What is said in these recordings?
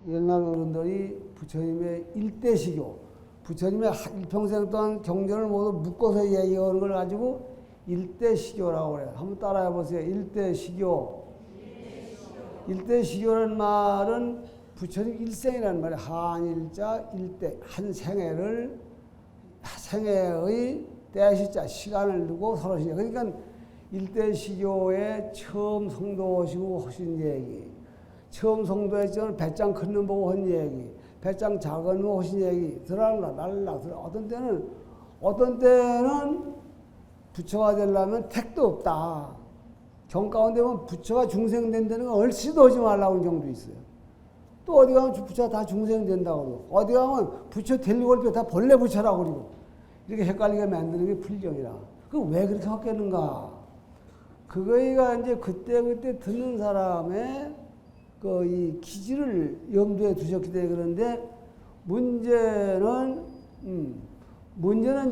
옛날 어른들이 부처님의 일대시교, 부처님의 일평생 동안 경전을 모두 묶어서 얘기하는 걸 가지고 일대시교라고 그래요. 한번 따라해 보세요. 일대시교. 일대시교라는 말은 부처님 일생이라는 말이에요. 한일자 일대, 한 생애를, 생애의 대시자, 시간을 두고 서로 시작. 그러니까 일대시교에 처음 성도하시고 하신 얘기, 처음 성도했지만 배짱 큰 놈 보고 한 얘기, 배짱 작은 놈 하신 얘기, 들어라 들어. 어떤 때는 부처가 되려면 택도 없다. 경 가운데 보면 부처가 중생된다는 건 얼씨도 하지 말라고 하는 경우도 있어요. 또 어디 가면 부처가 다 중생된다고 그러고, 어디 가면 부처 되려고 할 때 다 벌레 부처라고 그러고, 이렇게 헷갈리게 만드는 게 불경이라. 그 왜 그렇게 바뀌었는가? 그거가 이제 그때 듣는 사람의 이 기질을 염두에 두셨기 때문에 그런데, 문제는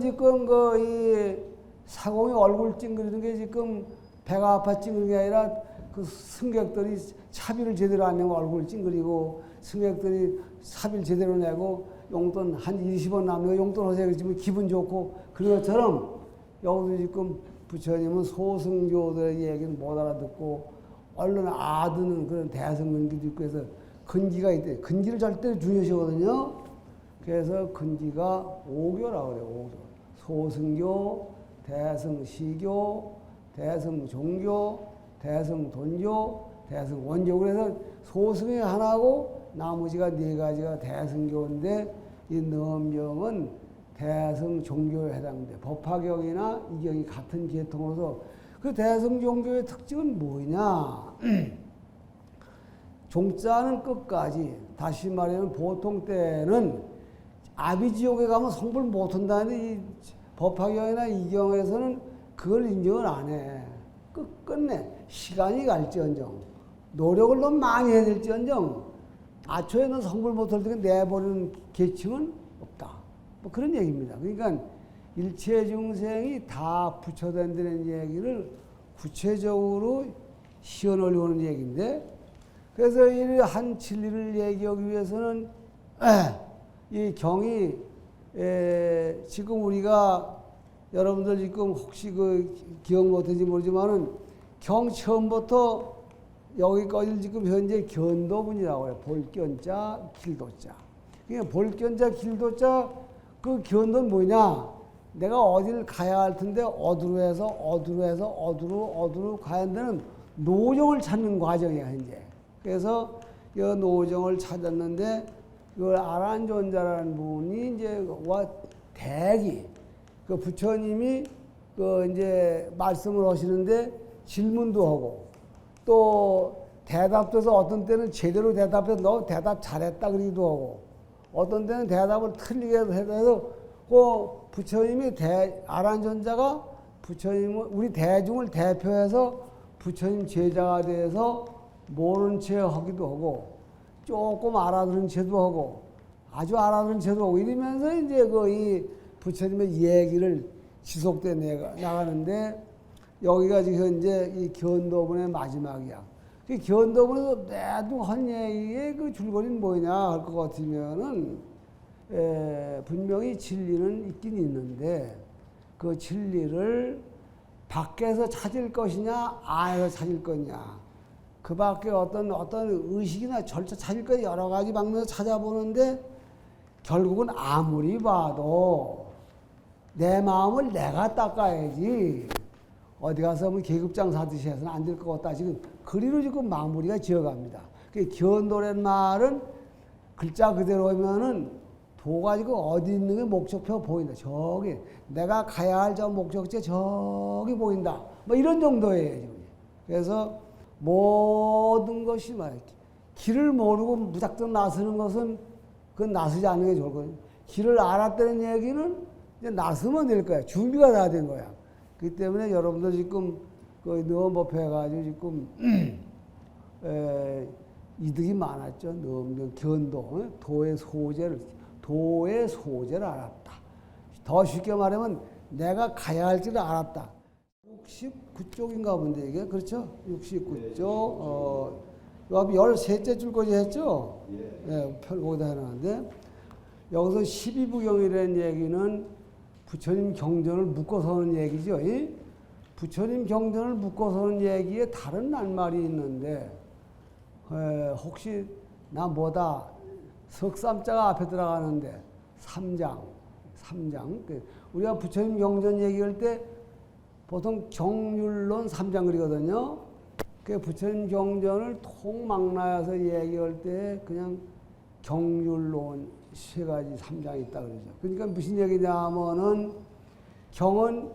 지금 이 사공이 얼굴 찡그리는 게 지금 배가 아파 찡그리는 게 아니라 그 승객들이 차비를 제대로 안 내고 얼굴 찡그리고, 승객들이 차비를 제대로 내고 용돈 한 20원 남는 용돈 하세요. 그러면 기분 좋고, 그런 것처럼 여기도 지금 부처님은 소승교들의 얘기는 못 알아듣고 얼른 아드는 그런 대승근기도 있고 해서 근기가 있대. 근기를 절대 중요시하거든요. 그래서 근기가 5교라고 그래요. 5교. 소승교, 대승시교, 대승종교, 대승돈교, 대승원교. 그래서 소승이 하나고 나머지가 4가지가 대승교인데, 이 넘경은 대승종교에 해당돼. 법화경이나 이 경이 같은 계통으로서 그 대승종교의 특징은 뭐냐? 종자는 끝까지, 다시 말하면 보통 때는 아비지옥에 가면 성불 못한다는데, 이 법화경이나 이 경에서는 그걸 인정을 안 해. 끝내 시간이 갈지언정, 노력을 너무 많이 해야 될지언정, 아초에는 성불 못할 때 내버리는 계층은 없다. 뭐 그런 얘기입니다. 그러니까 일체 중생이 다 부처된다는 얘기를 구체적으로 시연하려고 하는 얘기인데, 그래서 이 한 진리를 얘기하기 위해서는 이 경이 지금 우리가 여러분들 지금 혹시 기억 못할지 모르지만은 경 처음부터 여기까지 지금 현재 견도분이라고 해요. 볼견자, 길도자. 그러니까 볼견자, 길도자, 그 견도는 뭐냐? 내가 어디를 가야 할 텐데 어디로 가야 한다는 노정을 찾는 과정이야, 현재. 그래서 이 노정을 찾았는데, 이걸 아란존자라는 분이 이제 대기, 그 부처님이 이제 말씀을 하시는데 질문도 하고, 또 대답도 해서 어떤 때는 제대로 대답해서 너 대답 잘했다 그러기도 하고, 어떤 때는 대답을 틀리게 해서 그 부처님이 아란존자가 우리 대중을 대표해서 부처님 제자가 돼서 모르는 채 하기도 하고, 조금 알아들은 채도 하고, 아주 알아들은 채도 하고, 이러면서 이제 이 부처님의 얘기를 지속돼 나가는데, 여기가 지금 현재 이 견도분의 마지막이야. 그 견도분에서 내도 한 얘기의 그 줄거리는 뭐냐 할 것 같으면은, 분명히 진리는 있긴 있는데, 그 진리를 밖에서 찾을 것이냐, 안에서 찾을 거냐, 그 밖에 어떤 의식이나 절차 찾을 거 여러 가지 방면에서 찾아보는데, 결국은 아무리 봐도 내 마음을 내가 닦아야지, 어디 가서 뭐 계급장 사듯이 해서는 안 될 것 같다. 지금 그리로 지금 마무리가 지어갑니다. 그 견도란 말은 글자 그대로 하면은 도가 지금 어디 있는 게 목적표 보인다. 저기 내가 가야 할 저 목적지 저기 보인다. 뭐 이런 정도예요, 지금. 그래서 모든 것이 길을 모르고 무작정 나서는 것은 그건 나서지 않는 게 좋을 거예요. 길을 알았다는 얘기는 이제 나서면 될 거야. 준비가 다 된 거야. 그렇기 때문에 여러분들 지금 너무법해 해가지고 지금 이득이 많았죠. 너무 견도, 도의 소재를 알았다. 더 쉽게 말하면 내가 가야 할 길을 알았다. 69쪽인가 본데 이게 그렇죠? 69쪽 요 앞에 13째 줄까지 했죠? 예, 거기다 해놨는데 여기서 12부경이라는 얘기는 부처님 경전을 묶어서 하는 얘기죠. 이? 부처님 경전을 묶어서 하는 얘기에 다른 낱말이 있는데 혹시 나 뭐다 석삼자가 앞에 들어가는데 삼장 우리가 부처님 경전 얘기할 때 보통 경률론 3장 그리거든요. 그 부처님 경전을 통망라해서 얘기할 때 그냥 경률론 3가지 3장이 있다 그러죠. 그러니까 무슨 얘기냐면은 경은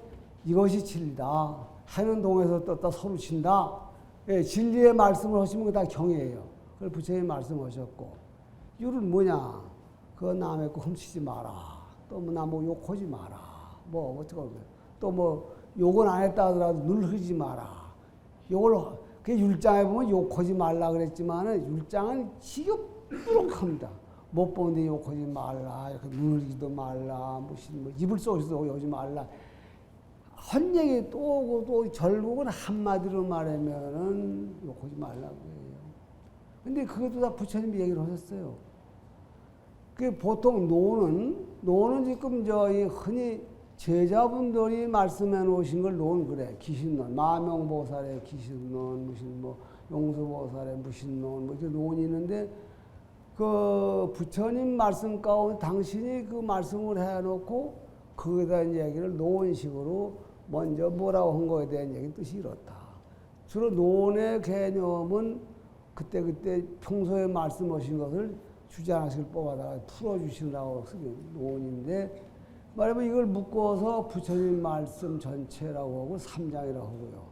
이것이 진리다. 해는 동에서 떴다 서로 친다. 예, 진리의 말씀을 하시면 그게 다 경이에요. 그걸 부처님 말씀하셨고 율은 뭐냐? 그거 남의 거 훔치지 마라. 또 뭐 나 뭐 욕하지 마라. 뭐 어쩌고 또 뭐 욕은 안 했다 하더라도 눈을 흐리지 마라. 욕을 그 율장에 보면 욕하지 말라 그랬지만은 율장은 지겹부룩합니다. 못 보는데 욕하지 말라. 이렇게 눈을 흐리지도 말라. 무슨 뭐 입을 쏘지도 오지 말라. 한 얘기 또 오고 또 결국은 한마디로 말하면은 욕하지 말라고 해요. 근데 그것도 다 부처님이 얘기를 하셨어요. 그 보통 노는 지금 저희 흔히 제자분들이 말씀해 놓으신 걸 노는 그래. 기신론, 마명보살의 기신론, 무슨 뭐 용수보살의 무신론, 뭐 이렇게 논이 있는데 그 부처님 말씀 가운데 당신이 그 말씀을 해놓고 그거에 대한 얘기를 논식으로 먼저 뭐라고 한 거에 대한 얘기 뜻이 이렇다. 주로 논의 개념은 그때 평소에 말씀하신 것을 주제 하나씩 뽑아다가 풀어주시라고 쓰는 논인데 말하면 이걸 묶어서 부처님 말씀 전체라고 하고 3장이라고 하고요.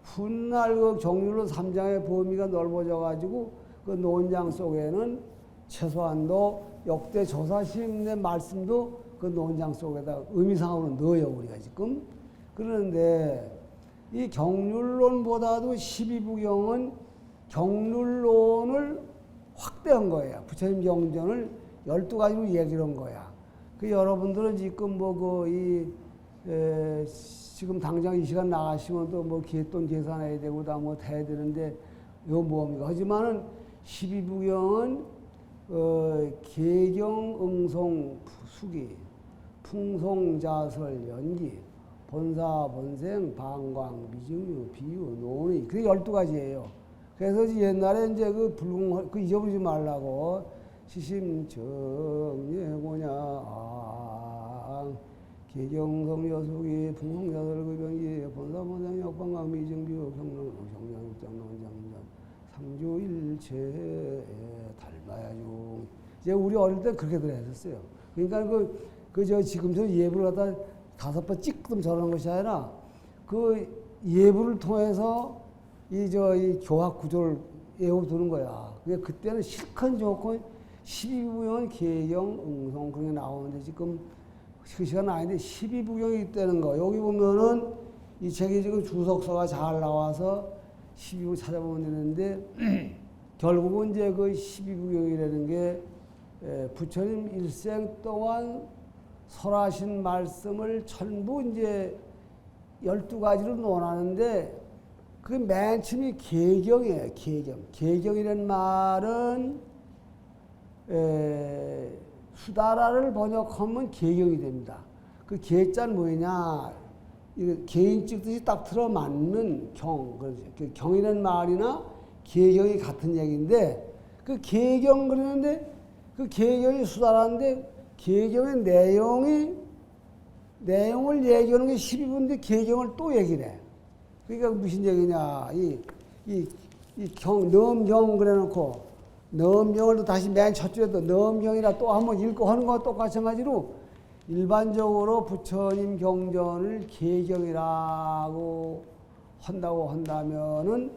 훗날 그 경률론 3장의 범위가 넓어져가지고 그 논장 속에는 최소한도 역대 조사심의 말씀도 그 논장 속에다 의미상으로 넣어요, 우리가 지금. 그런데 이 경률론보다도 12부경은 경률론을 확대한 거예요. 부처님 경전을 12가지로 얘기를 한 거야. 그 여러분들은 지금 지금 당장 이 시간 나가시면 또 뭐 돈 계산해야 되고 다 뭐 해야 되는데 이거 뭡니까? 하지만은 12부경은 계경, 응송, 수기, 풍송자설, 연기, 본사, 본생, 방광, 미증유, 비유, 논의. 그게 12가지예요. 그래서 옛날에 이제 그 잊어버리지 말라고 시심정예고냐 계경성 여수기 풍송자설 그변기 본사, 본생, 역방광, 미증, 비유, 경론, 경량육장론장전 삼조일체 닮아야죠. 이제 우리 어릴 때 그렇게들 했었어요. 그러니까 지금 저 예불을 갖다 5번 찍끔 저러는 것이 아니라 그 예불을 통해서 이 교학 구조를 외워두는 거야. 그때는 실컷 좋고 12부경은 계경, 응송 그런 게 나오는데 지금 그 시간 아닌데 12부경이 있다는 거. 여기 보면은 이 책이 지금 주석서가 잘 나와서 12부 찾아보면 되는데 결국은 이제 그 12부경이라는 게 부처님 일생 동안 설하신 말씀을 전부 이제 12가지로 논하는데 그 맨 처음이 계경이에요. 계경이라는 말은 수다라를 번역하면 계경이 됩니다. 그 계자는 뭐냐? 개인 찍듯이 딱 들어맞는 경. 그 경이라는 말이나 계경이 같은 얘기인데 그 계경 그러는데 그 계경이 수다라인데 계경의 내용을 얘기하는 게 12부인데 계경을 또 얘기를 해. 그러니까 무슨 얘기냐. 넘경 그래 놓고, 넘경을 또 다시 맨 첫 줄에도 넘경이라 또 한번 읽고 하는 거와 똑같이 마찬가지로 일반적으로 부처님 경전을 계경이라고 한다면은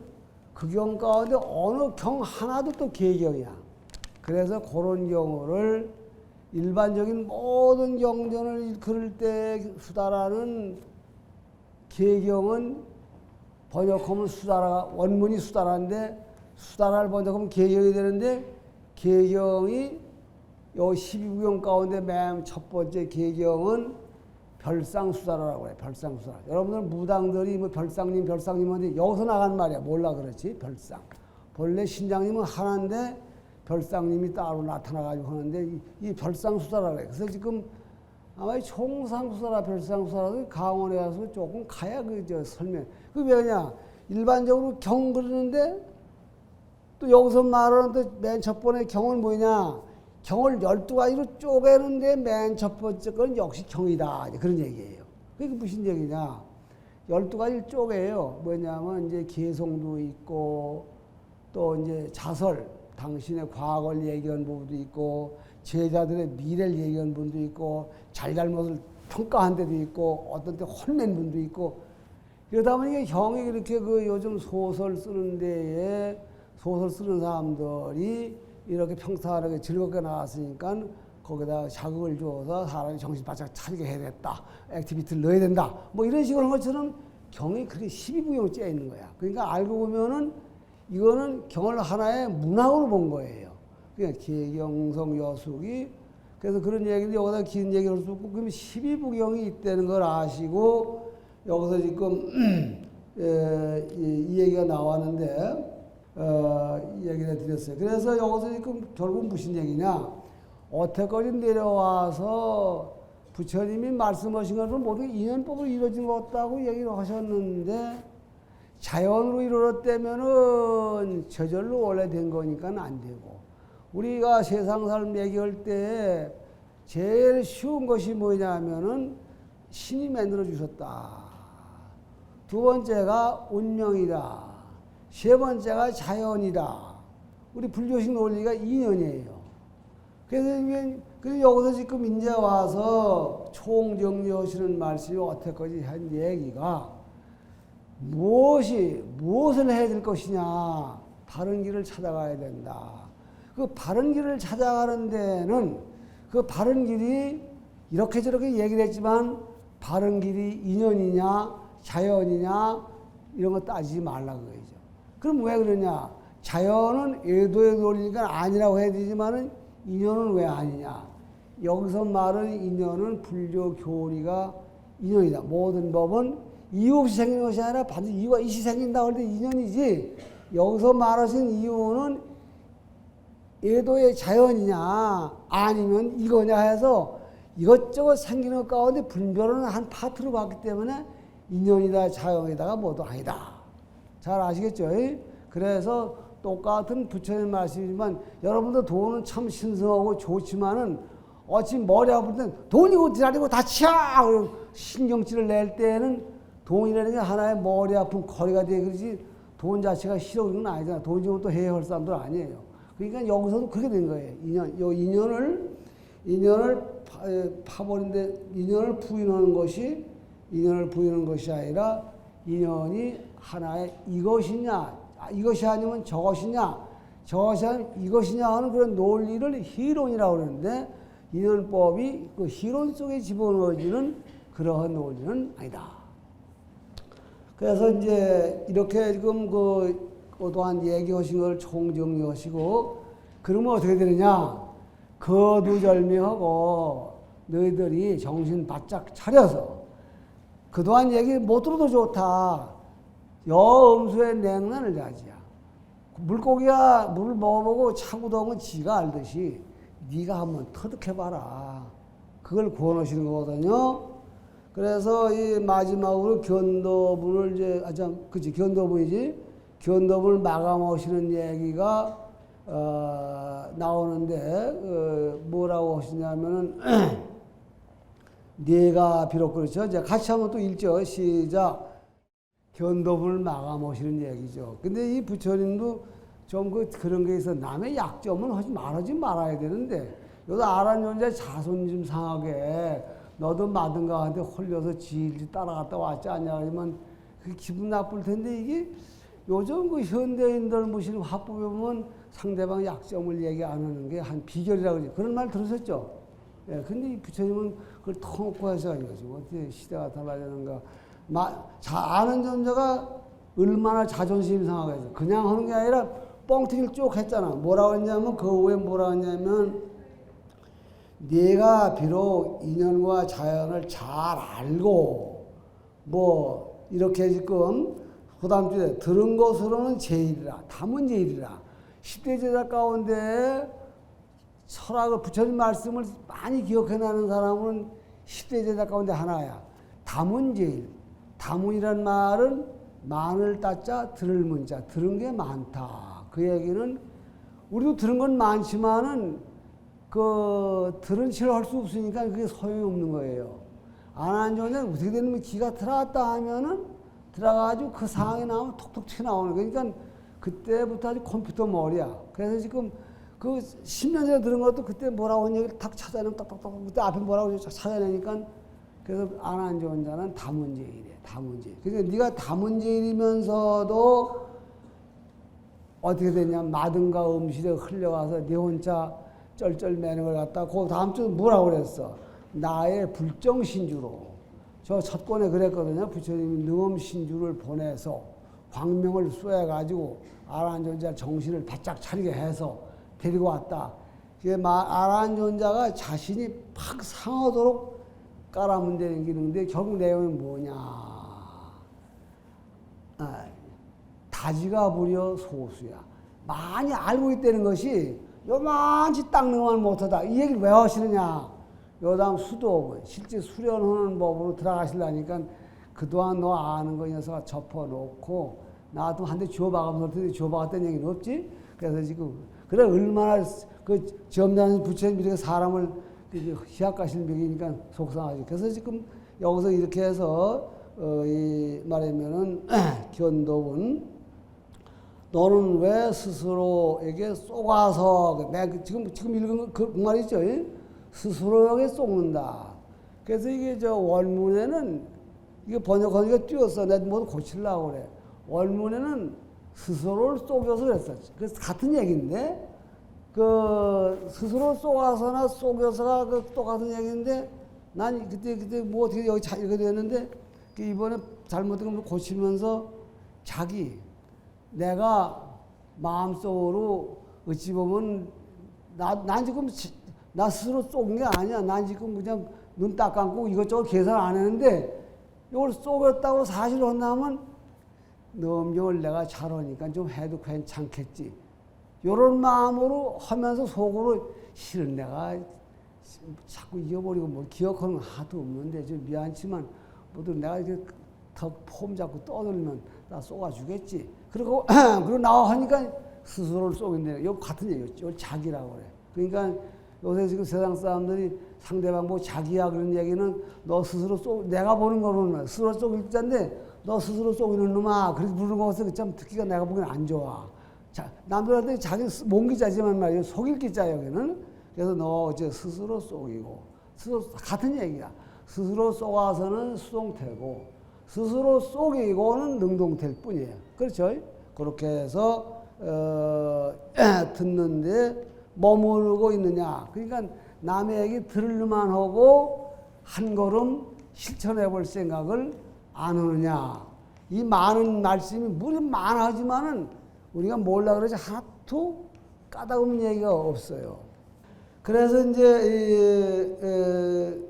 그 경 가운데 어느 경 하나도 또 계경이야. 그래서 그런 경우를 일반적인 모든 경전을 그릴 때 수다라는 계경은 번역하면 원문이 수다라인데 수다라를 번역하면 계경이 되는데 계경이 요 12부경 가운데 맨 첫 번째 계경은 별상수다라고 해요. 별상수다. 여러분들 무당들이 뭐 별상님한테 여기서 나간 말이야. 몰라 그렇지? 별상. 본래 신장님은 하나인데 별상님이 따로 나타나가지고 하는데 이 별상수사라 그래. 그래서 지금 아마 총상수사라 별상수사라도 강원에 가서 조금 가야 설명. 그게 왜냐? 일반적으로 경 그러는데 또 여기서 말하는 또 맨 첫 번째 경은 뭐냐? 경을 12가지로 쪼개는데 맨 첫 번째 건 역시 경이다. 그런 얘기예요. 그게 무슨 얘기냐? 12가지를 쪼개요. 뭐냐면 이제 개성도 있고 또 이제 자설, 당신의 과거를 얘기한 부분도 있고 제자들의 미래를 얘기한 분도 있고 잘잘못을 평가한 데도 있고 어떤 때 혼낸 분도 있고 그러다 보니까 형이 이렇게 요즘 소설 쓰는 데에 소설 쓰는 사람들이 이렇게 평탄하게 즐겁게 나왔으니까 거기다 자극을 줘서 사람이 정신 바짝 차리게 해야 됐다. 액티비티를 넣어야 된다. 뭐 이런 식으로 한 것처럼 경이 그렇게 12부경 째어 있는 거야. 그러니까 알고 보면은 이거는 경을 하나의 문학으로 본 거예요. 그러니까 개경성 여숙이 그래서 그런 얘기인데 여기다 긴 얘기를 할 수 없고 그러면 12부경이 있다는 걸 아시고 여기서 지금 이 얘기가 나왔는데 이 얘기를 드렸어요. 그래서 여기서 지금 결국 무슨 얘기냐? 어태까지 내려와서 부처님이 말씀하신 것은 모두 인연법으로 이루어진 것 같다고 얘기를 하셨는데 자연으로 이루어졌다면은 저절로 원래 된 거니까 안 되고 우리가 세상 삶 얘기할 때 제일 쉬운 것이 뭐냐면은 신이 만들어 주셨다. 두 번째가 운명이다. 세 번째가 자연이다. 우리 불교식 논리가 인연이에요. 그래서 여기서 지금 이제 와서 총정리하시는 말씀이 어태까지 한 얘기가 무엇을 해야 될 것이냐. 바른 길을 찾아가야 된다. 그 바른 길을 찾아가는 데는 그 바른 길이 이렇게 저렇게 얘기를 했지만 바른 길이 인연이냐 자연이냐 이런 거 따지지 말라 그거죠. 그럼 왜 그러냐? 자연은 애도의 논리니까 아니라고 해야 되지만은 인연은 왜 아니냐? 여기서 말하는 인연은 불교 교리가 인연이다. 모든 법은 이유 없이 생기는 것이 아니라 반드시 이유가 있이 생긴다고 할 때 인연이지. 여기서 말하신 이유는 애도의 자연이냐 아니면 이거냐 해서 이것저것 생기는 것 가운데 분별은 한 파트로 봤기 때문에 인연이다 자연이다가 모두 아니다. 잘 아시겠죠? 그래서 똑같은 부처님 말씀이지만 여러분도 돈은 참 신성하고 좋지만은 어찌 머리 아플 땐 돈이고 지랄이고 다 치아! 신경질을 낼 때는 돈이라는 게 하나의 머리 아픈 거리가 되게 그러지 돈 자체가 싫어 그런 건 아니잖아. 돈 주면 또 해야 사람들 아니에요. 그러니까 여기서도 그렇게 된 거예요. 인연을 파버린데 인연을 부인하는 것이 아니라 인연이 하나의 이것이 아니면 저것이냐 아니면 이것이냐 하는 그런 논리를 희론이라고 그러는데 인연법이 그 희론 속에 집어넣어지는 그러한 논리는 아니다. 그래서 이제 이렇게 지금 그동안 얘기하신 걸 총정리하시고 그러면 어떻게 되느냐? 거두절미하고 너희들이 정신 바짝 차려서 그동안 얘기 못 들어도 좋다. 여음수의 냉난을 자지야. 물고기가 물을 먹어보고 차고동은 지가 알듯이 네가 한번 터득해봐라. 그걸 구원하시는 거거든요. 그래서 이 마지막으로 견도분을 견도분이지. 견도분을 마감하시는 얘기가 나오는데 뭐라고 하시냐면은 네가 비록 그렇죠. 이제 같이 한번 또 읽죠. 시작. 견도분을 마감하시는 얘기죠. 근데 이 부처님도 좀 그런 게 있어. 남의 약점은 하지 말아야 되는데 여기 아란존자 자존심 상하게 너도 마든가한테 홀려서 질질 따라갔다 왔지 않냐 그러면 그 기분 나쁠 텐데 이게 요즘 그 현대인들 무슨 화법에 보면 상대방 약점을 얘기 안 하는 게 한 비결이라고 그러죠. 그런 말 들으셨죠? 예, 근데 이 부처님은 그걸 터놓고 해서 이거지. 어떻게 시대가 달라지는가. 아는 존재가 얼마나 자존심이 상하겠어. 그냥 하는 게 아니라 뻥튀기를 쭉 했잖아. 뭐라고 했냐면, 그 후에 뭐라고 했냐면, 네가 비록 인연과 자연을 잘 알고, 이렇게 지금 그 다음 주에 들은 것으로는 제일이라, 담은 제일이라. 10대 제자 가운데 철학을, 부처님 말씀을 많이 기억해나는 사람은 10대 제자 가운데 하나야. 담은 제일. 담은이란 말은 많을 따자 들을 문자. 들은 게 많다. 그 얘기는 우리도 들은 건 많지만은 그 들은 체를 할 수 없으니까 그게 소용이 없는 거예요. 안한존자는 어떻게 되냐면 기가 들어갔다 하면은 들어가가지고 그 상황이 나오면 톡톡 튀어나오는 거예요. 그러니까 그때부터 아주 컴퓨터 머리야. 그래서 지금 그 10년 전에 들은 것도 그때 뭐라고 하는 얘기를 탁 찾아내면 딱딱딱 그때 앞에 뭐라고 찾아내니까 그래서 안한존자는 다문제일이에요. 다문제일. 그러니까 네가 다문제일이면서도 어떻게 되냐, 마등과 음실에 흘려가서 네 혼자 쩔쩔매는 걸 갖다 그 다음 주에 뭐라고 그랬어? 나의 불정신주로. 저 첫 권에 그랬거든요. 부처님이 능엄신주를 보내서 광명을 쏘아가지고 아라한존자 정신을 바짝 차리게 해서 데리고 왔다. 아라한존자가 자신이 팍 상하도록 깔아문대는데 결국 내용이 뭐냐. 다지가 부려 소수야. 많이 알고 있다는 것이 요만치 닦는 못하다. 이 얘기를 왜 하시느냐. 요 다음 수도업은 실제 수련하는 법으로 들어가시려니까 그동안 너 아는 거 녀석아 접어놓고 나도 한 대 주워박으면서 어떻게 주워박았다는 얘기는 없지? 그래서 지금 그래 얼마나 그 점잖은 부처님 이렇게 사람을 희약가실 먹이니까 속상하지. 그래서 지금 여기서 이렇게 해서 이 말하면은 견도은 너는 왜 스스로에게 쏘가서 내가 지금 읽은 그 말이죠. 스스로에게 쏘는다. 그래서 이게 저 원문에는 이게 번역하니까 띄웠어. 내가 모두 고치려고 그래. 원문에는 스스로를 쏘겨서 그랬었지. 그래서 같은 얘기인데 그 스스로 쏘아서나 쏘겨서가 그 똑같은 얘기인데 난 그때 뭐 어떻게 여기 잘 이렇게 됐는데 이번에 잘못된 걸 고치면서 자기 내가 마음속으로 어찌 보면 난 지금 나 스스로 쏘은 게 아니야. 난 지금 그냥 눈 딱 감고 이것저것 계산 안 했는데 이걸 쏘겠다고 사실을 한다면 넘경을 내가 잘하니까 좀 해도 괜찮겠지. 이런 마음으로 하면서 속으로 실은 내가 자꾸 잊어버리고 뭘 기억하는 거 하나도 없는데 좀 미안치만 모두 내가 이렇게 폼 잡고 떠들면 나 쏘아주겠지. 그리고 나와 하니까 스스로를 쏘겠네. 이거 같은 얘기였죠. 이걸 자기라고 그래. 그러니까 요새 지금 세상 사람들이 상대방 뭐 자기야 그런 얘기는 너 스스로 내가 보는 거로는 스스로 쏘길 자인데 너 스스로 쏘기는 놈아 그렇게 부르는 거 같아서 참 듣기가 내가 보기엔 안 좋아. 자, 남들한테 자기 몸기자지만 말이에요. 속일 기자 여기는. 그래서 너 이제 스스로 쏘이고 스스로 같은 얘기야. 스스로 쏘아서는 수동태고 스스로 쏘이고는 능동태일 뿐이에요. 그렇죠? 그렇게 해서 듣는데 머무르고 있느냐. 그러니까 남의 얘기 들을만 하고 한 걸음 실천해 볼 생각을 안 하느냐. 이 많은 말씀이 무리 많아지만은 우리가 몰라 그러지 하나도 까다로운 얘기가 없어요. 그래서 이제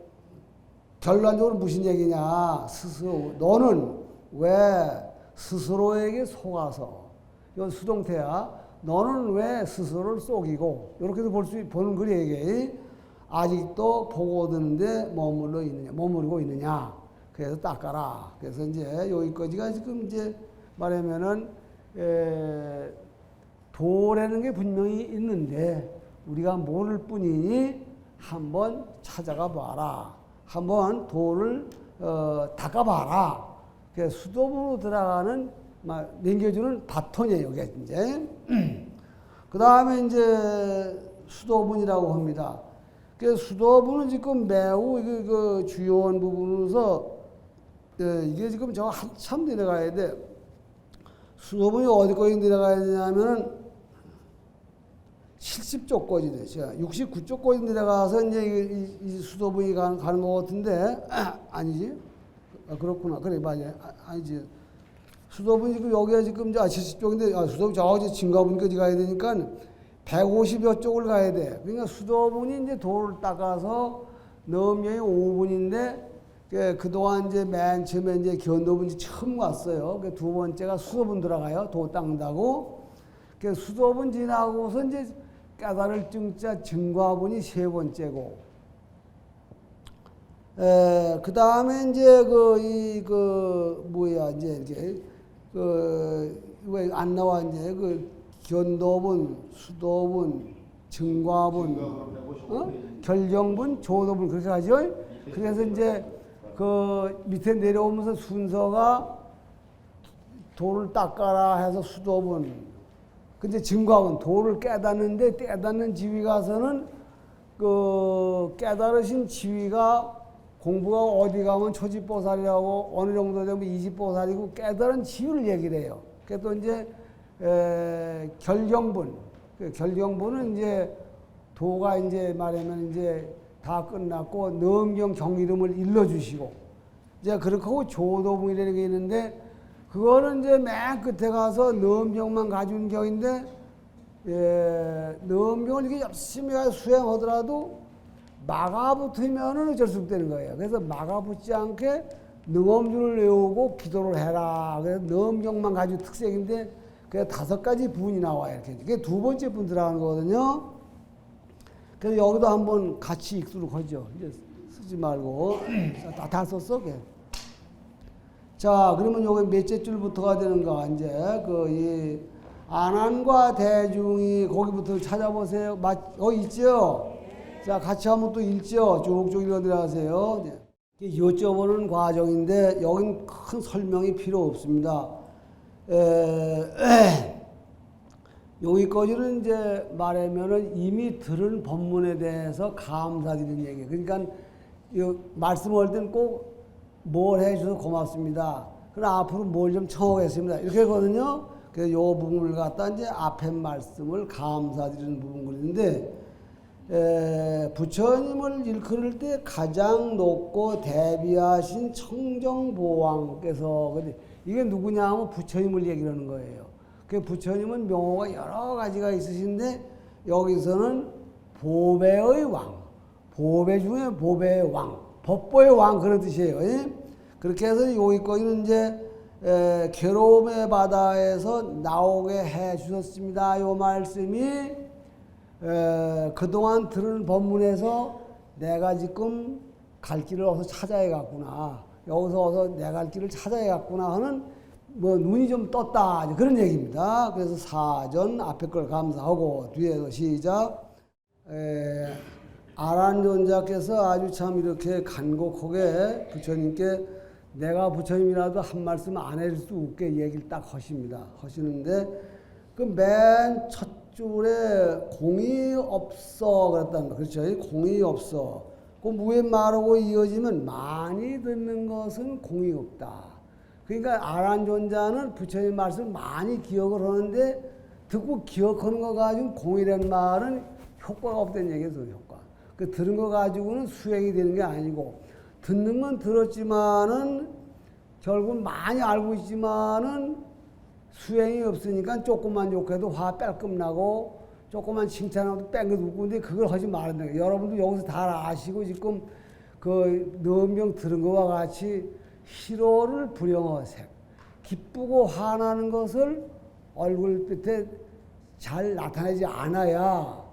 결론적으로 무슨 얘기냐. 스스로 너는 왜 스스로에게 속아서 이건 수동태야. 너는 왜 스스로를 쏘기고 이렇게도 보는 그 얘기. 아직도 보고 드는데 머무르고 있느냐. 그래서 닦아라. 그래서 이제 여기까지가 지금 이제 말하면은 도라는 게 분명히 있는데 우리가 모를 뿐이니 한번 찾아가 봐라. 한번 도를 닦아봐라. 그래서 수도부로 들어가는 남겨주는 바톤이에요. 이게 이제 그 다음에 이제 수도분이라고 합니다. 그 수도분은 지금 매우 그 주요한 부분으로서 이게 지금 저 한참 내려가야 돼. 수도분이 어디까지 내려가야 되냐면은 70쪽까지 되죠. 69쪽까지 내려가서 이제 이 수도분이 가는 것 같은데 아니지? 그렇구나. 그래 맞아요. 아니지. 수도분이 지금 여기가 지금 70쪽인데 수도분 저기 진가분까지 가야 되니까 150여 쪽을 가야 돼. 그러니까 수도분이 이제 도를 닦아서 넘명이 5분인데 그동안 이제 맨 처음에 이제 견도분 처음 왔어요. 두 번째가 수도분 들어가요. 도 닦는다고. 수도분 지나고서 이제 깨달을 증자 증과분이 세 번째고. 그 다음에 이제 뭐야, 이제 왜 안 나와, 이제 견도분, 수도분, 증과분, 결정분, 조도분, 그렇게 하죠. 그래서 이제 밑에 내려오면서 순서가 도를 닦아라 해서 수도분, 근데 증과분, 도를 깨닫는데 깨닫는 지위 가서는 깨달으신 지위가 공부가 어디 가면 초지보살이라고 어느 정도 되면 이지보살이고 깨달은 지위를 얘기를 해요. 그래서 또 이제 결정분, 결정분은 이제 도가 이제 말하면 이제 다 끝났고 넘경 정이름을 일러주시고 이제 그렇게 하고 조도분이라는 게 있는데 그거는 이제 맨 끝에 가서 넘경만 가진 경인데 넘경을 이렇게 열심히 수행하더라도 마가 붙으면은 어쩔 수 없다는 거예요. 그래서 마가 붙지 않게 능엄주를 외우고 기도를 해라. 그래서 넘경만 가지고 특색인데 그래서 5가지 분이 나와요. 이렇게. 그게 두 번째 분 들어가는 거거든요. 그래서 여기도 한번 같이 읽도록 하죠. 이제 쓰지 말고. 다 썼어? 그게. 자, 그러면 여기 몇째 줄부터가 되는가? 이제 이 안한과 대중이 거기부터 찾아보세요. 거기 있죠? 자, 같이 한번 또 읽죠. 쭉쭉 읽어 들어가세요. 여쭤보는 과정인데 여긴 큰 설명이 필요 없습니다. 여기까지는 이제 말하면은 이미 들은 법문에 대해서 감사드리는 얘기예요. 그러니까 말씀할 때는 꼭 뭘 해주셔서 고맙습니다. 그럼 앞으로 뭘 좀 청하겠습니다. 이렇게 하거든요. 그래서 이 부분을 갖다 이제 앞에 말씀을 감사드리는 부분인데 부처님을 일컬을 때 가장 높고 대비하신 청정보왕께서 이게 누구냐 하면 부처님을 얘기를 하는 거예요. 그 부처님은 명호가 여러 가지가 있으신데 여기서는 보배의 왕, 보배 중에 보배의 왕, 법보의 왕 그런 뜻이에요. 그렇게 해서 여기까지는 이제 괴로움의 바다에서 나오게 해 주셨습니다. 이 말씀이 그동안 들은 법문에서 내가 지금 갈 길을 어서 찾아야 갔구나. 여기서 어서 내 갈 길을 찾아야 갔구나 하는 눈이 좀 떴다. 그런 얘기입니다. 그래서 사전 앞에 걸 감사하고 뒤에서 시작. 아란존자께서 아주 참 이렇게 간곡하게 부처님께 내가 부처님이라도 한 말씀 안 해줄 수 없게 얘기를 딱 하시는데 그 맨 첫 줄에 공이 없어 그랬다는 거. 그렇죠? 공이 없어. 그 무에 말하고 이어지면 많이 듣는 것은 공이 없다. 그러니까 아란존자는 부처님 말씀을 많이 기억을 하는데 듣고 기억하는 거 가지고 공이라는 말은 효과가 없다는 얘기죠. 효과. 그 들은 거 가지고는 수행이 되는 게 아니고 듣는 건 들었지만은 결국 많이 알고 있지만은 수행이 없으니까 조금만 욕해도 화 뺄끔 나고 조금만 칭찬하도 뺑긋 웃고 근데 그걸 하지 말아야 돼요. 여러분도 여기서 다 아시고 지금 그 넘경 들은 거와 같이 희로를 불영어색 기쁘고 화나는 것을 얼굴빛에 잘 나타내지 않아야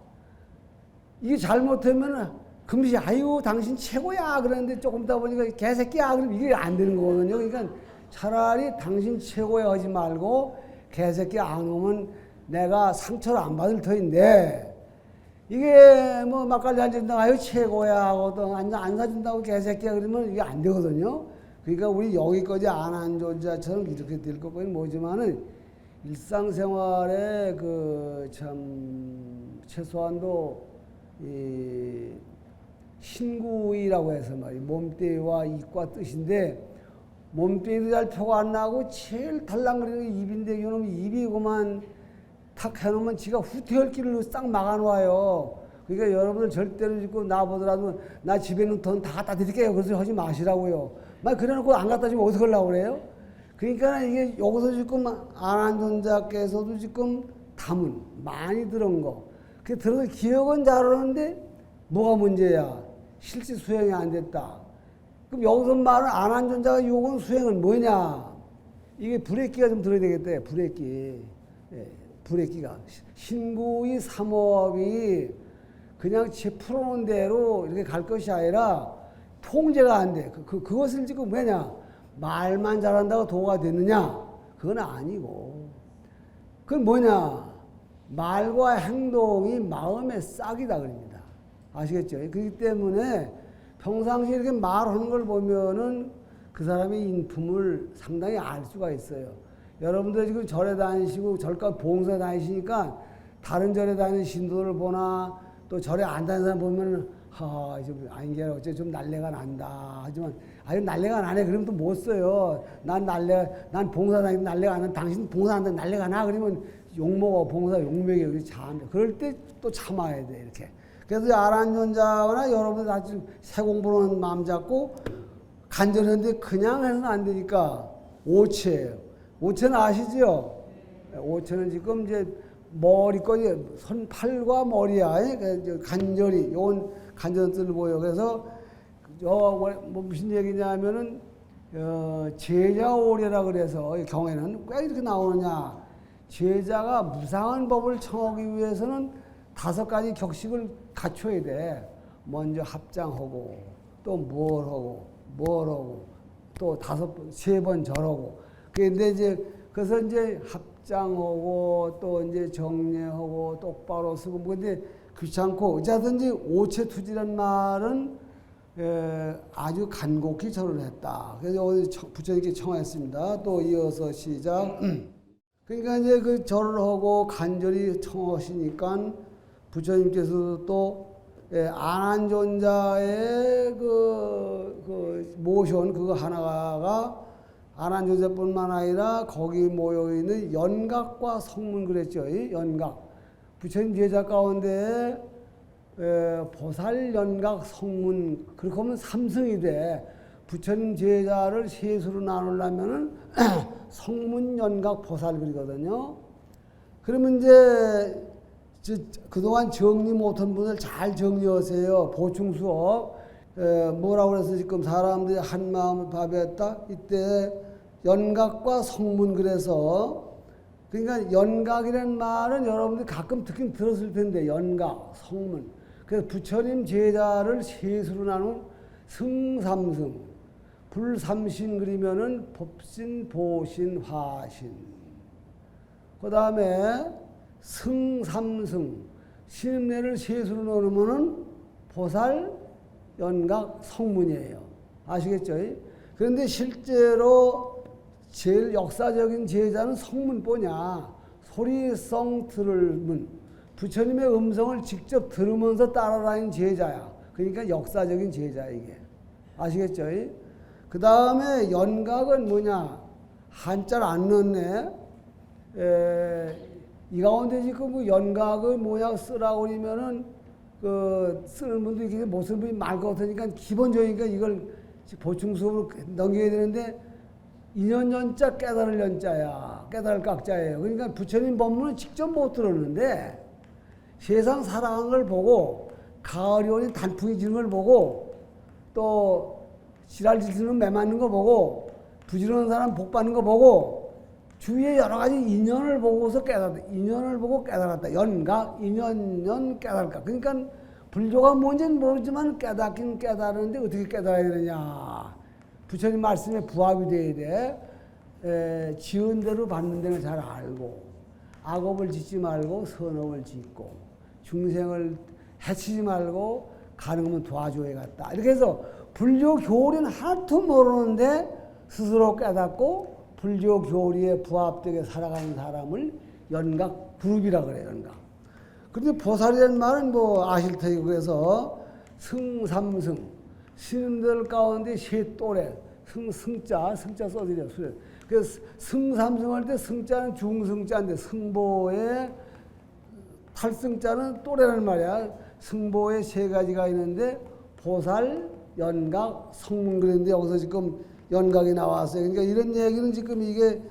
이게 잘못하면 금시 아유 당신 최고야 그러는데 조금 있다 보니까 개새끼야 그러면 이게 안 되는 거거든요. 그러니까 차라리 당신 최고야 하지 말고 개새끼 안 오면 내가 상처를 안 받을 터인데 이게 뭐 막걸리 한 잔 준다고 아유 최고야 하고 안 사준다고 개새끼야 그러면 이게 안 되거든요. 그러니까 우리 여기까지 안 한 존자처럼 이렇게 될 것까지는 뭐지만은 일상생활에 그 참 최소한도 이 신구이라고 해서 말이에요. 몸뚱이와 입과 뜻인데 몸뚱이도 잘 표가 안 나고 제일 달랑거리는 게 입인데 이놈 입이 그만 탁 해놓으면 지가 후퇴할 길을 싹 막아놓아요. 그러니까 여러분들 절대로 짓고 나보더라도 나 집에 있는 돈 다 갖다 드릴게요. 그래서 하지 마시라고요. 막 그래놓고 안 갖다 주면 어떻게 하려고 그래요? 그러니까 이게 여기서 지금 아난존자께서도 지금 담은 많이 들은 거. 그 들어서 기억은 잘하는데 뭐가 문제야? 실제 수행이 안 됐다. 그럼 여기서 말은 안한존자가 요건 수행은 뭐냐? 이게 불액기가 좀 들어야 되겠대. 불액기. 예, 불액기가. 신구의 삼업이 그냥 제 풀어놓은 대로 이렇게 갈 것이 아니라 통제가 안 돼. 그것을 지금 뭐냐? 말만 잘한다고 도가 되느냐? 그건 아니고. 그건 뭐냐? 말과 행동이 마음의 싹이다 그럽니다. 아시겠죠? 그렇기 때문에 평상시에 이렇게 말하는 걸 보면은 그 사람의 인품을 상당히 알 수가 있어요. 여러분들 지금 절에 다니시고 절과 봉사 다니시니까 다른 절에 다니는 신도를 보나 또 절에 안 다니는 사람 보면은 좀 아닌게 어째 좀 날래가 난다. 하지만 아유 날래가 나네. 그러면 또 못 써요. 난 봉사 다니는 날래가 안 나. 당신 봉사 안 다니는 날래가 나. 그러면 욕먹어. 봉사 욕먹여. 그래서 참. 그럴 때 또 참아야 돼. 이렇게. 그래서 아란존자나 여러분들 같이 새 공부하는 마음 잡고 간절한데 그냥 해서는 안 되니까 오체예요. 오체는 아시죠? 오체는 지금 이제 머리까지 손팔과 머리야. 간절히 요건 간절한 뜻을 보여. 그래서 뭐 무슨 얘기냐면은 제자오례라 그래서 경에는 왜 이렇게 나오느냐? 제자가 무상한 법을 청하기 위해서는 5가지 격식을 갖춰야 돼. 먼저 합장하고 또 뭘 하고 또 3번 절하고. 근데 이제 그래서 이제 합장하고 또 이제 정례하고 똑바로 쓰고 뭐 근데 귀찮고 어쨌든지 오체투지란 말은 아주 간곡히 절을 했다. 그래서 부처님께 청했습니다. 또 이어서 시작. 그러니까 이제 그 절을 하고 간절히 청하시니까 부처님께서도 또 안한존자의 그 모션 그거 하나가 안한존자뿐만 아니라 거기 모여 있는 연각과 성문 그랬죠. 연각. 부처님 제자 가운데 보살 연각 성문 그렇게 하면 3승이 돼. 부처님 제자를 세수로 나누려면은 성문 연각 보살 그리거든요. 그러면 이제 그동안 정리 못한 분들 잘 정리하세요. 보충 수업. 뭐라고 그래서 지금 사람들이 한 마음을 밥했다. 이때 연각과 성문 그래서 그러니까 연각이라는 말은 여러분들이 가끔 듣긴 들었을 텐데 연각, 성문. 그래서 부처님 제자를 세수로 나눈 승삼승. 불삼신 그리면은 법신, 보신, 화신. 그 다음에 승삼승. 신음내를 세수로 놓으면은 보살, 연각, 성문이에요. 아시겠죠? 그런데 실제로 제일 역사적인 제자는 성문보냐. 소리성 들을문. 부처님의 음성을 직접 들으면서 따라다니는 제자야. 그러니까 역사적인 제자 이게. 아시겠죠? 그 다음에 연각은 뭐냐? 한자를 안 넣었네. 이 가운데 지금 그 연각을 뭐냐 쓰라고 그러면은 그 쓰는 분도 있겠지 못 쓰는 분이 많을 것 같으니까 기본적이니까 이걸 보충 수업으로 넘겨야 되는데 인연연자 깨달을 연자야. 깨달을 각자예요. 그러니까 부처님 법문은 직접 못 들었는데 세상 살아간 걸 보고 가을이 오니 단풍이 지는 걸 보고 또 지랄짓는 매 맞는 거 보고 부지런한 사람 복 받는 거 보고 주위에 여러 가지 인연을 보고서 깨달았다. 인연을 보고 깨달았다. 연각, 인연, 깨달을까. 그러니까 불교가 뭔지는 모르지만 깨닫긴 깨달았는데 어떻게 깨달아야 되느냐. 부처님 말씀에 부합이 돼야 돼. 지은 대로 받는 데는 잘 알고 악업을 짓지 말고 선업을 짓고 중생을 해치지 말고 가능하면 도와줘야겠다. 이렇게 해서 불교 교리는 하나도 모르는데 스스로 깨닫고 불교 교리에 부합되게 살아가는 사람을 연각, 그룹이라 그래요, 연각. 그런데 보살이라는 말은 뭐 아실 테고 그래서 승삼승, 신들 가운데 세 또래, 승자 써드려. 그래서 승삼승 할 때 승자는 중승자인데 승보의 탈승자는 또래라는 말이야. 승보의 3가지가 있는데 보살, 연각, 성문 그랬는데 여기서 지금 연각이 나왔어요. 그러니까 이런 얘기는 지금 이게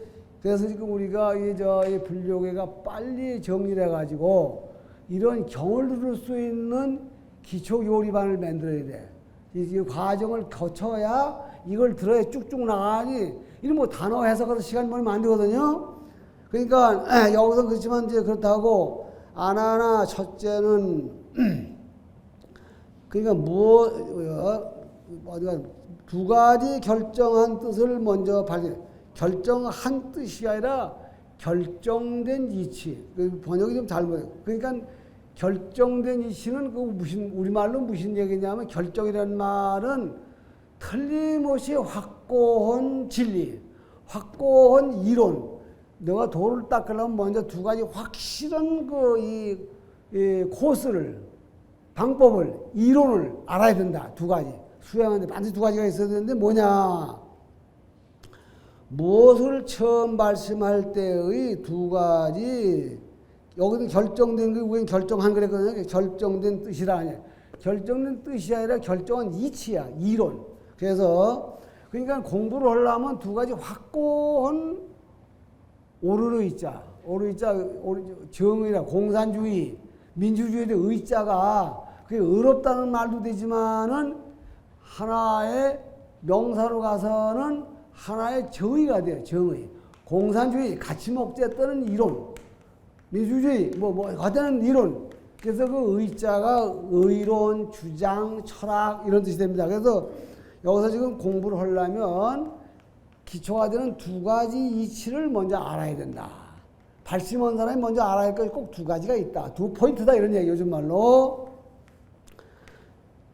그래서 지금 우리가 이 불교계가 빨리 정리를 해가지고 이런 경을 들을 수 있는 기초 요리반을 만들어야 돼. 이 과정을 거쳐야 이걸 들어야 쭉쭉 나가니 이런 뭐 단어 해석해서 시간 벌면 안 되거든요. 그러니까 여기서 그렇지만 이제 그렇다고 하나하나 첫째는 그러니까 어디가 두 가지 결정한 뜻을 먼저 결정한 뜻이 아니라 결정된 이치. 그 번역이 좀 잘못해요. 그러니까 결정된 이치는 그 우리말로 무슨 얘기냐면 결정이라는 말은 틀림없이 확고한 진리, 확고한 이론. 너가 돌을 닦으려면 먼저 두 가지 확실한 이 코스를, 방법을, 이론을 알아야 된다. 두 가지. 수행하는데 반드시 두 가지가 있어야 되는데 뭐냐? 무엇을 처음 말씀할 때의 두 가지, 여기는 결정된 게 우리는 결정한 그랬거든요. 결정된 뜻이라 아니야. 결정된 뜻이 아니라 결정한 이치야, 이론. 그래서 그러니까 공부를 하려면 두 가지 확고한 오르르 의자, 정의라 공산주의, 민주주의의 의자가 그게 어렵다는 말도 되지만은 하나의 명사로 가서는 하나의 정의가 돼요. 정의. 공산주의, 가치 목재 떠는 이론. 민주주의, 하여튼 이론. 그래서 그 의자가 의론, 주장, 철학 이런 뜻이 됩니다. 그래서 여기서 지금 공부를 하려면 기초가 되는 두 가지 이치를 먼저 알아야 된다. 발심한 사람이 먼저 알아야 할 것이 꼭 두 가지가 있다. 두 포인트다 이런 얘기 요즘 말로.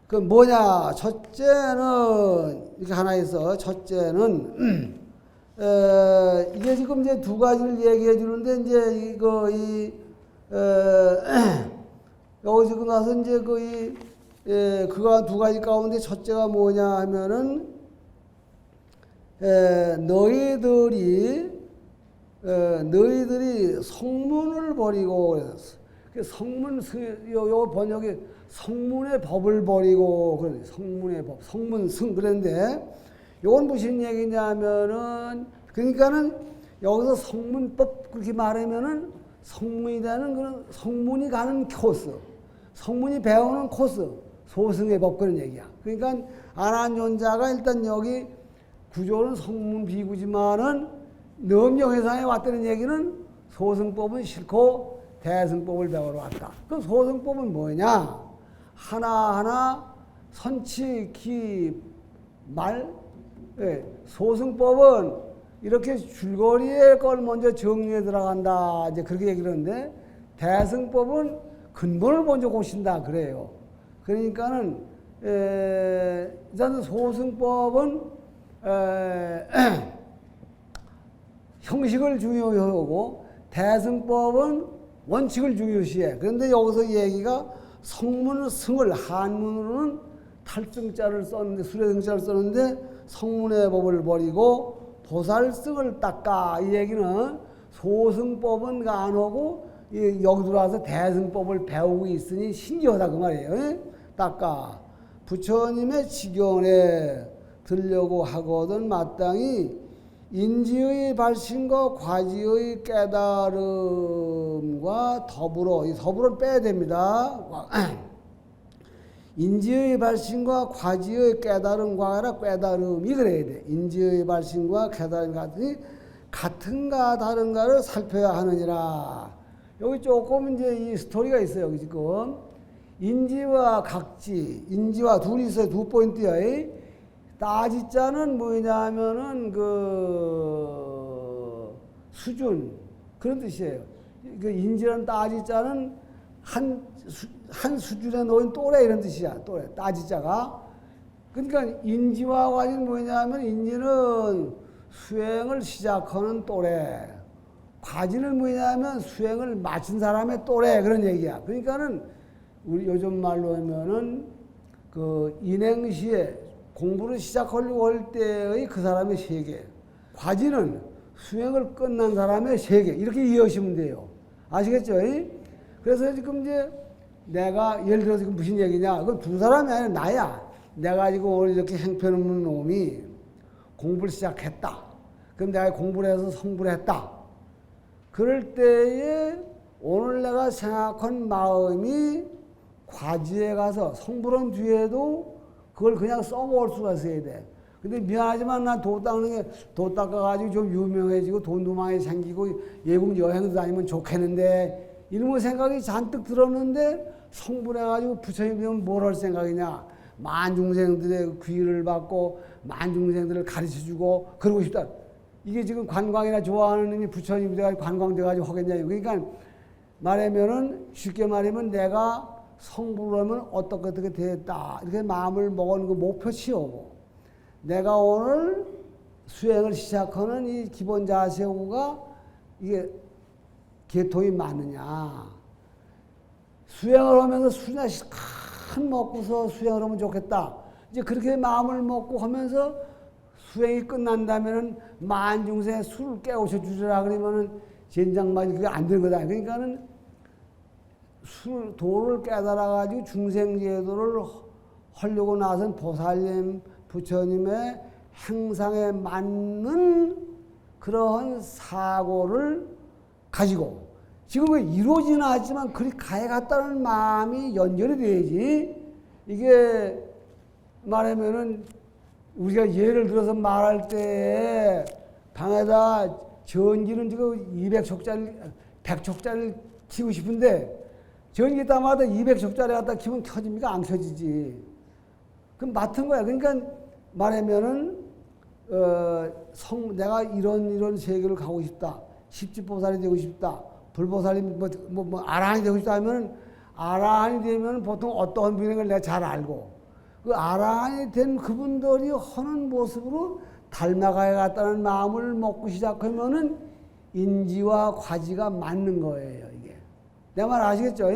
그 뭐냐? 첫째는 이렇게 하나 있어. 첫째는 이게 지금 이제 두 가지를 얘기해 주는데 이제 여기 지금 와서 이제 그가 두 가지 가운데 첫째가 뭐냐 하면은 너희들이 성문을 버리고 그랬어. 요 번역이 성문의 법을 버리고 그래. 성문의 법, 성문승 그랬는데 요건 무슨 얘기냐면은 그러니까는 여기서 성문법 그렇게 말하면은 성문이라는 그런 성문이 가는 코스, 성문이 배우는 코스, 소승의 법 그런 얘기야. 그러니까 아난존자가 일단 여기 구조는 성문 비구지만은 넘경회상에 왔다는 얘기는 소승법은 싫고 대승법을 배우러 왔다. 그 소승법은 뭐냐? 하나하나 선치, 기, 말. 소승법은 이렇게 줄거리의 걸 먼저 정리해 들어간다. 이제 그렇게 얘기를 하는데 대승법은 근본을 먼저 고친다. 그래요. 그러니까는, 일단 소승법은 형식을 중요하고 대승법은 원칙을 중요시해. 그런데 여기서 얘기가 성문승을 한문으로는 탈승자를 썼는데 수레승자를 썼는데 성문의 법을 버리고 보살승을 닦아. 이 얘기는 소승법은 안 하고 여기 들어와서 대승법을 배우고 있으니 신기하다 그 말이에요. 닦아. 부처님의 지견에 들려고 하거든 마땅히 인지의 발심과 과지의 깨달음과 더불어, 이 더불어를 빼야 됩니다. 인지의 발심과 과지의 깨달음과 아니라 깨달음이 그래야 돼. 인지의 발심과 깨달음 같은가 다른가를 살펴야 하느니라. 여기 조금 이제 이 스토리가 있어요. 여기 지금 인지와 각지, 인지와 둘이 있어요. 두 포인트야. 따지자는 뭐냐면은 수준 그런 뜻이에요. 그 인지라는 따지자는 한 수준에 놓인 또래 이런 뜻이야. 또래 따지자가. 그러니까 인지와 과지는 뭐냐면 인지는 수행을 시작하는 또래, 과지는 뭐냐면 수행을 마친 사람의 또래 그런 얘기야. 그러니까는 우리 요즘 말로 하면은 그 인행시에 공부를 시작하려고 할 때의 그 사람의 세계, 과지는 수행을 끝난 사람의 세계 이렇게 이해하시면 돼요. 아시겠죠? 그래서 지금 이제 내가 예를 들어서 지금 무슨 얘기냐? 그건 두 사람이 아니라 나야. 내가 지금 오늘 이렇게 행편없는 놈이 공부를 시작했다. 그럼 내가 공부를 해서 성불을 했다. 그럴 때에 오늘 내가 생각한 마음이 과지에 가서 성불한 뒤에도 그걸 그냥 써먹을 수가 있어야 돼. 근데 미안하지만 난 도 닦는 게, 도 닦아가지고 좀 유명해지고 돈도 많이 생기고 외국 여행도 다니면 좋겠는데 이런 생각이 잔뜩 들었는데 성불해가지고 부처님 되면 뭘 할 생각이냐. 만중생들의 귀를 받고 만중생들을 가르쳐주고 그러고 싶다. 이게 지금 관광이나 좋아하는 놈이 부처님 돼가지고 관광돼가지고 하겠냐. 그러니까 말하면은 쉽게 말하면 내가 성불을 하면 어떻게 됐다. 이렇게 마음을 먹은 그 목표치요. 내가 오늘 수행을 시작하는 이 기본 자세가 이게 개통이 맞느냐. 수행을 하면서 술이나 큰 먹고서 수행을 하면 좋겠다. 이제 그렇게 마음을 먹고 하면서 수행이 끝난다면은 만중생 술을 깨우쳐 주리라 그러면은 젠장맞이 그게 안 되는 거다. 그러니까는 도를 깨달아가지고 중생제도를 하려고 나선 보살님, 부처님의 행상에 맞는 그러한 사고를 가지고 지금 이루어지는 않지만 그리 가해갔다는 마음이 연결이 돼야지. 이게 말하면은 우리가 예를 들어서 말할 때 방에다 전기는 지금 200촉짜리, 100촉짜리를 키우고 싶은데 전기 따마다 200촉짜리 갖다 키우면 켜집니까? 안 켜지지. 그럼 맡은 거야. 그러니까 말하면은 내가 이런 세계를 가고 싶다. 십지보살이 되고 싶다. 불보살이 아라한이 되고 싶다 하면 아라한이 되면 보통 어떠한 분인 걸 내가 잘 알고 그 아라한이 된 그분들이 하는 모습으로 닮아가야겠다는 마음을 먹고 시작하면은 인지와 과지가 맞는 거예요, 이게. 내 말 아시겠죠?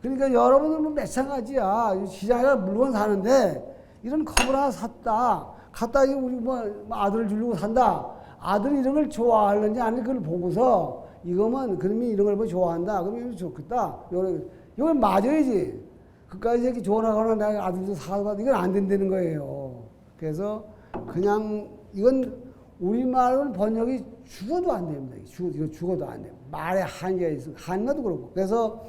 그러니까 여러분들 뭐 마찬가지야. 시장에 물건 사는데 이런 컵을 하나 샀다. 갖다 우리 뭐 아들 주려고 산다. 아들이 이런 걸 좋아하는지 아니 그걸 보고서 이거면 그러면 이런 걸 뭐 좋아한다. 그러면 좋겠다. 이건 맞아야지. 그까지 이렇게 좋아하거나 내가 아들도 사다 이건 안 된다는 거예요. 그래서 그냥 이건 우리말은 번역이 죽어도 안 됩니다. 이거 죽어도 안 돼요. 말에 한계가 있어. 한가도 그렇고. 그래서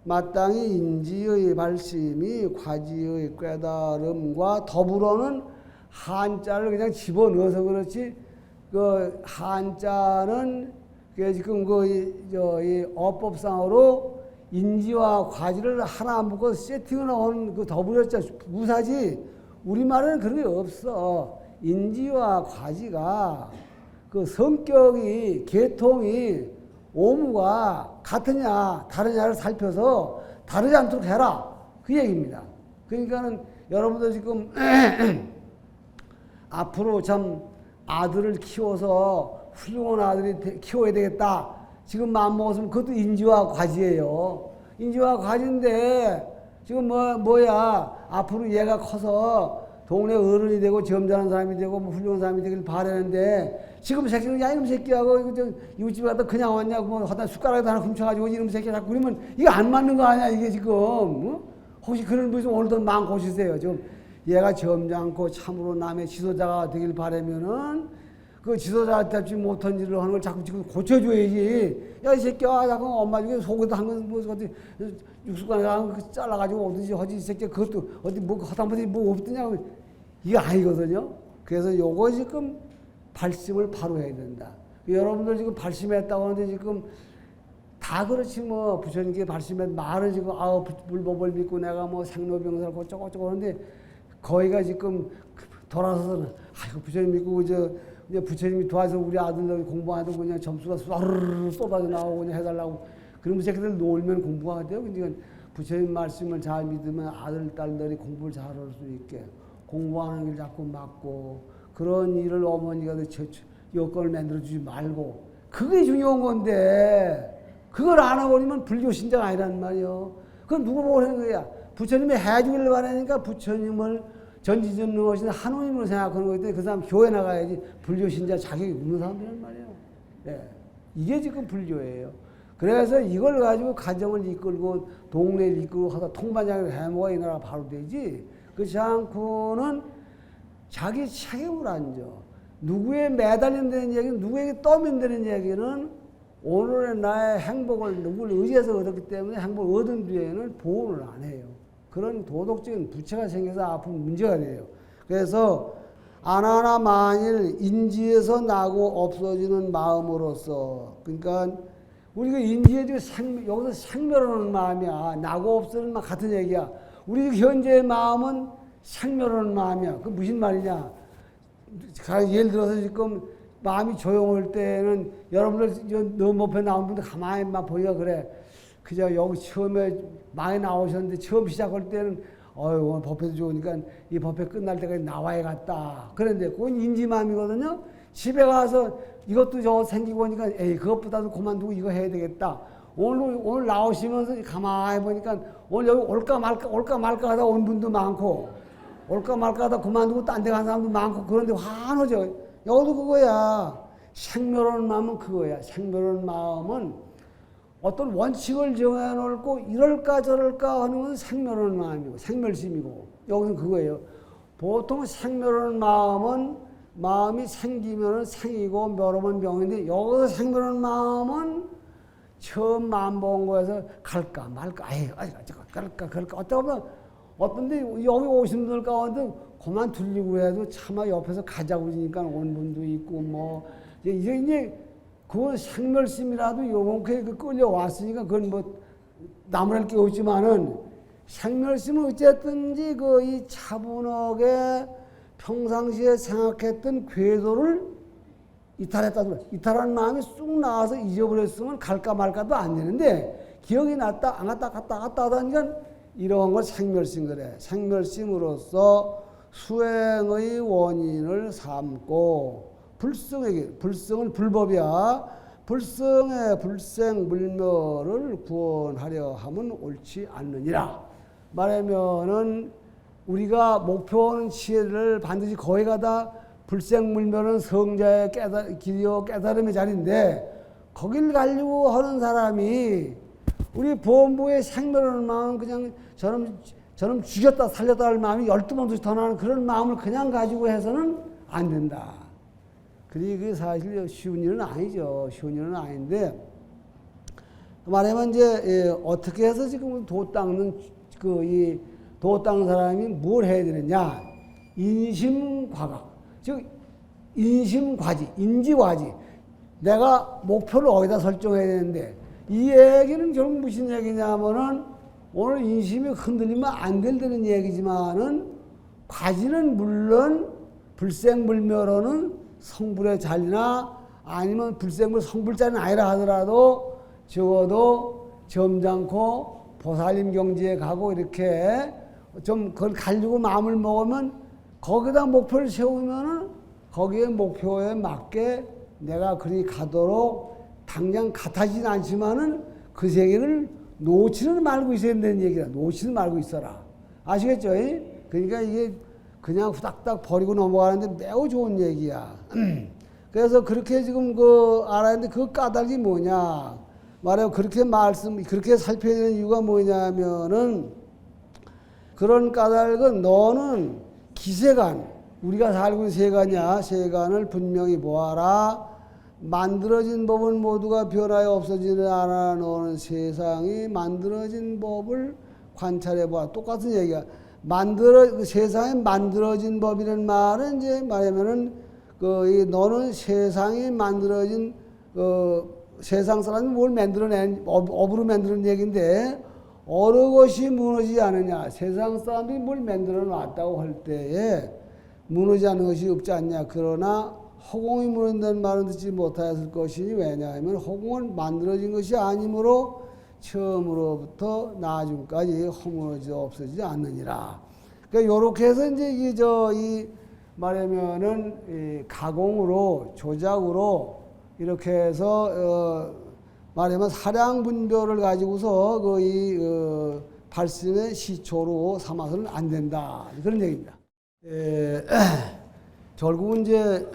마땅히 인지의 발심이 과지의 깨달음과 더불어는 한자를 그냥 집어넣어서 그렇지 그 한자는 지금 이 어법상으로 인지와 과지를 하나 묶어 세팅을 하는 그 더불었자 무사지 우리말에는 그런 게 없어. 인지와 과지가 그 성격이 계통이 오무가 같으냐 다르냐를 살펴서 다르지 않도록 해라 그 얘기입니다. 그러니까는 여러분들 지금 앞으로 참 아들을 키워서 훌륭한 아들이 키워야 되겠다. 지금 마음먹었으면 그것도 인지와 과지예요. 인지와 과지인데 지금 뭐야 앞으로 얘가 커서 동네 어른이 되고 점잖은 사람이 되고 뭐 훌륭한 사람이 되길 바라는데 지금 새끼는 야 이놈 새끼하고 이웃집에 가다 그냥 왔냐고 뭐 하다 숟가락에다 하나 훔쳐가지고 이놈 새끼 자꾸 그러면 이거 안 맞는 거 아니야 이게 지금 어? 혹시 그런 분이 오늘도 마음 고시세요. 지금 얘가 점잖고 참으로 남의 지도자가 되길 바라면은 그 지도자가 되지 못한 일을 하는 걸 자꾸 지금 고쳐줘야지. 야 이 새끼야 자꾸 엄마 중에 속에다 한건 뭐 어디 육수관에 잘라가지고 어디지 하지 이 새끼 그것도 어디 뭐 하다못해 뭐 없더냐 이게 아니거든요. 그래서 요거 지금 발심을 바로 해야 된다. 여러분들 지금 발심했다고 하는데 지금 다 그렇지 뭐 부처님께 발심했 말은 지금 불법을 믿고 내가 뭐 생로병사를 어쩌고 하는데 거기가 지금 돌아서서는 아이고 부처님 믿고 이제 부처님이 도와서 우리 아들들이 공부하도 그냥 점수가 쏴르르 쏟아져 나오고 그냥 해달라고 그런 새끼들 놀면 공부가 돼요. 그러니까 부처님 말씀을 잘 믿으면 아들, 딸들이 공부를 잘할 수 있게 공부하는 길 자꾸 막고 그런 일을 어머니가 여건을 만들어주지 말고 그게 중요한 건데 그걸 안 해버리면 불교신자가 아니란 말이요. 그건 누구 보고 하는 거야. 부처님이 해주기를 바라니까 부처님을 전지전능하신 하느님으로 생각하는 거기 때문에 그 사람 교회 나가야지 불교신자 자격이 없는 사람이란 말이에요. 네. 이게 지금 불교예요. 그래서 이걸 가지고 가정을 이끌고 동네를 이끌고 하다 통반장을 해먹어야 이 나라가 바로 되지. 그렇지 않고는 자기 책임을 안 져. 누구에 매달린다는 얘기는 누구에게 떠민다는 얘기는 오늘의 나의 행복을 누구를 의지해서 얻었기 때문에 행복을 얻은 뒤에는 보호를 안 해요. 그런 도덕적인 부채가 생겨서 아픈 문제가 돼요. 그래서 안하나 만일 인지에서 나고 없어지는 마음으로서, 그러니까 우리가 인지에 여기서 생멸하는 마음이야. 나고 없어지는 마음 같은 얘기야. 우리 현재의 마음은 생멸하는 마음이야. 그 무슨 말이냐? 예를 들어서 지금 마음이 조용할 때는 여러분들 너무 옆에 나온 분들 가만히만 보니까 그래. 그저 여기 처음에 많이 나오셨는데 처음 시작할 때는 오늘 법회도 좋으니까 이 법회 끝날 때까지 나와야겠다. 그런데 그건 인지마음이거든요. 집에 가서 이것도 저거 생기고 보니까 에이 그것보다도 그만두고 이거 해야 되겠다. 오늘 나오시면서 가만히 보니까 오늘 여기 올까 말까 하다 온 분도 많고 올까 말까 하다 그만두고 딴 데 간 사람도 많고 그런데 환하죠. 여기도 그거야. 생멸하는 마음은 그거야. 생멸하는 마음은 어떤 원칙을 정해놓고 이럴까 저럴까 하는 건 생멸하는 마음이고 생멸심이고 여기는 그거예요. 보통 생멸하는 마음은 마음이 생기면 생이고 멸하면 명인데 여기서 생멸하는 마음은 처음 마음 본 거에서 갈까 말까 갈까 어떻게 보면 어떤데 여기 오신 분들 가운데 그만 들리고 해도 차마 옆에서 가자고 그러니까 온 분도 있고 뭐 이제 그건 생멸심이라도 요렇게 끌려왔으니까 그건 뭐 나무랄 게 없지만은 생멸심은 어쨌든지 그 이 차분하게 평상시에 생각했던 궤도를 이탈한 마음이 쑥 나와서 잊어버렸으면 갈까 말까도 안 되는데 기억이 났다 안 갔다 갔다 하다니까 이런 걸 생멸심 그래. 생멸심으로써 수행의 원인을 삼고 불성은 불법이야. 불성의 불생물멸을 구원하려 함은 옳지 않느니라. 말하면은 우리가 목표하는 지혜를 반드시 거기 가다 불생물멸은 성자의 길이요 깨달음의 자리인데 거길 가려고 하는 사람이 우리 보험부의 생멸하는 마음 그냥 저놈 죽였다 살렸다 할 마음이 12번씩 더 나는 그런 마음을 그냥 가지고 해서는 안 된다. 그게 사실 쉬운 일은 아니죠. 쉬운 일은 아닌데 말하면 이제 어떻게 해서 지금 도 닦는 이 도 닦는 사람이 뭘 해야 되느냐? 인심과각, 즉 인심과지, 인지과지. 내가 목표를 어디다 설정해야 되는데 이 얘기는 결국 무슨 얘기냐면은 오늘 인심이 흔들리면 안 된다는 얘기지만은 과지는 물론 불생불멸로는 성불의 자리나 아니면 불생불 성불자는 아니라 하더라도 적어도 점잖고 보살님 경지에 가고 이렇게 좀 그걸 가지고 마음을 먹으면 거기다 목표를 세우면은 거기에 목표에 맞게 내가 그리 가도록 당장 같아지진 않지만은 그 세계를 놓지는 말고 있어야 된다는 얘기야. 놓지는 말고 있어라. 아시겠죠? 그러니까 이게 그냥 후닥닥 버리고 넘어가는데 매우 좋은 얘기야. 그래서 그렇게 지금 알아야 하는데 그 까닭이 뭐냐. 말하면 그렇게 살펴야 되는 이유가 뭐냐면은 그런 까닭은 너는 기세간, 우리가 살고 있는 세간이야. 세간을 분명히 보아라. 만들어진 법은 모두가 변하여 없어지는 않아. 너는 세상이 만들어진 법을 관찰해 보아. 똑같은 얘기야. 세상에 만들어진 법이라는 말은 이제 말하면은 너는 세상이 만들어진 세상 사람이 뭘 만들어낸 업으로 만드는 얘기인데 어느 것이 무너지지 않느냐. 세상 사람들이 뭘 만들어 놨다고 할 때에 무너지지 않는 것이 없지 않냐. 그러나 허공이 무너진다는 말은 듣지 못하였을 것이니 왜냐하면 허공은 만들어진 것이 아니므로 처음으로부터 나중까지 허물어져 없어지지 않느니라. 그러니까 요렇게 해서 이제 말하면은 가공으로 조작으로 이렇게 해서 말하면 사량 분별을 가지고서 발심의 시초로 삼아서는 안 된다. 그런 얘기입니다. 결국은 이제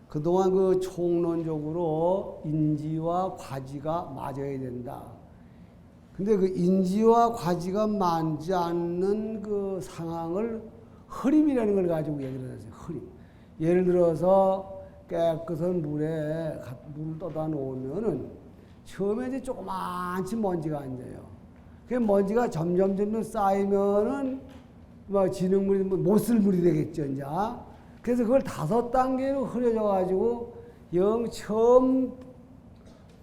그동안 총론적으로 인지와 과지가 맞아야 된다. 근데 그 인지와 과지가 맞지 않는 그 상황을 흐림이라는 걸 가지고 얘기를 했어요. 흐림. 예를 들어서 깨끗한 물을 떠다 놓으면은 처음에 이제 조그만치 먼지가 앉아요. 그 먼지가 점점 쌓이면은 막 진흙물이 못쓸물이 되겠죠, 이제. 그래서 그걸 5단계로 흐려져 가지고 영 처음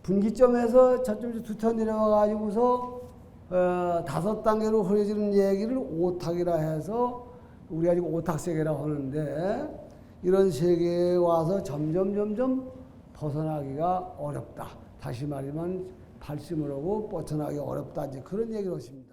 분기점에서 저쪽 두터 내려가 가지고서 5단계로 흐려지는 얘기를 오탁이라 해서 우리가 지금 오탁세계라고 하는데, 이런 세계에 와서 점점 벗어나기가 어렵다. 다시 말하면 발심을 하고 뻗쳐나기 어렵다. 이제 그런 얘기를 하십니다.